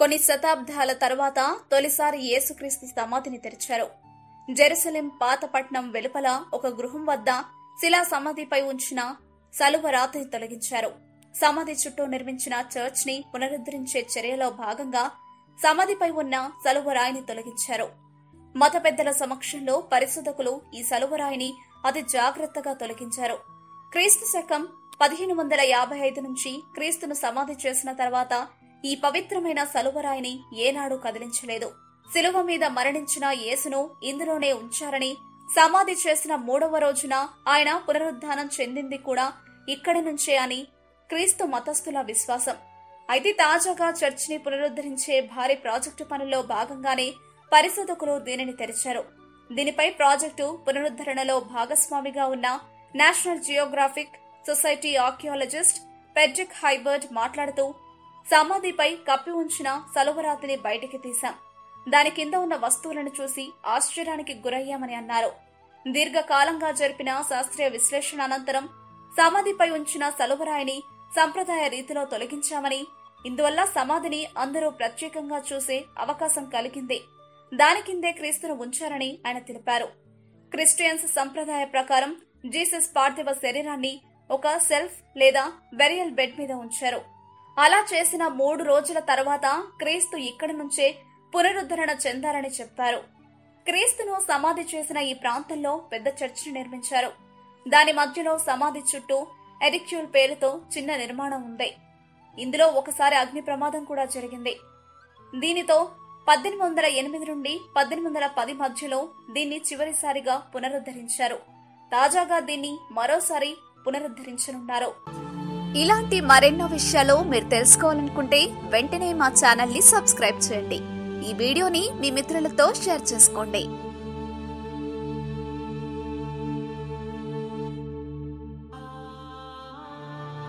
కొన్ని శతాబ్దాల తర్వాత తొలిసారి యేసుక్రీస్తు సమాధిని తెరిచారు. జెరూసలేం పాతపట్నం వెలుపల ఒక గృహం వద్ద శిలా సమాధిపై ఉంచిన సలువ రాతిని తొలగించారు. సమాధి చుట్టూ నిర్మించిన చర్చ్ ని పునరుద్ధరించే చర్యలో భాగంగా సమాధిపై ఉన్న సలువ రాయిని తొలగించారు. మత పెద్దల సమక్షంలో పరిశోధకులు ఈ సలువ రాయిని అతి జాగ్రత్తగా తొలగించారు. క్రీస్తు శకం 1555 నుంచి క్రీస్తును సమాధి చేసిన తర్వాత ఈ పవిత్రమైన సలువరాయిని ఏనాడు కదిలించలేదు. శిలువ మీద మరణించిన యేసును ఇందులోనే ఉంచారని, సమాధి చేసిన 3వ రోజున ఆయన పునరుద్ధానం చెందింది కూడా ఇక్కడి నుంచే అని క్రీస్తు మతస్థుల విశ్వాసం. అయితే తాజాగా చర్చిని పునరుద్ధరించే భారీ ప్రాజెక్టు పనుల్లో భాగంగానే పరిశోధకులు దీనిని తెరిచారు. దీనిపై ప్రాజెక్టు పునరుద్ధరణలో భాగస్వామిగా ఉన్న నేషనల్ జియోగ్రాఫిక్ సొసైటీ ఆర్కియాలజిస్ట్ పెడ్రిక్ హైబర్డ్ మాట్లాడుతూ, సమాధిపై కప్పి ఉంచిన సలువరాతిని బయటికి తీశాం. దాని కింద ఉన్న వస్తువులను చూసి ఆశ్చర్యానికి గురయ్యామని అన్నారు. దీర్ఘకాలంగా జరిపిన శాస్త్రీయ విశ్లేషణ అనంతరం సమాధిపై ఉంచిన సలువరాయిని సంప్రదాయ రీతిలో తొలగించామని, ఇందువల్ల సమాధిని అందరూ ప్రత్యేకంగా చూసే అవకాశం కలిగింది. దాని కిందే క్రీస్తును ఉంచారని ఆయన తెలిపారు. క్రిస్టియన్స్ సంప్రదాయ ప్రకారం జీసస్ పార్థివ శరీరాన్ని ఒక సెల్ఫ్ లేదా బెరియల్ బెడ్ మీద ఉంచారు. అలా చేసిన 3 రోజుల తర్వాత క్రీస్తు ఇక్కడి నుంచే పునరుద్ధరణ చెందారని చెప్పారు. క్రీస్తును సమాధి చేసిన ఈ ప్రాంతంలో పెద్ద చర్చిని నిర్మించారు. దాని మధ్యలో సమాధి చుట్టూ ఎడిక్యూల్ పేరుతో చిన్న నిర్మాణం ఉంది. ఇందులో ఒకసారి అగ్ని ప్రమాదం కూడా జరిగింది. దీనితో 1808 నుండి 1810 మధ్యలో దీన్ని చివరిసారిగా పునరుద్ధరించారు. తాజాగా దీన్ని మరోసారి పునరుద్ధరించనున్నారు. ఇలాంటి మరెన్నో విషయాలు మీరు తెలుసుకోవాలనుకుంటే వెంటనే మా ఛానల్ ని సబ్స్క్రైబ్ చేయండి. ఈ వీడియోని మీ మిత్రులతో షేర్ చేసుకోండి.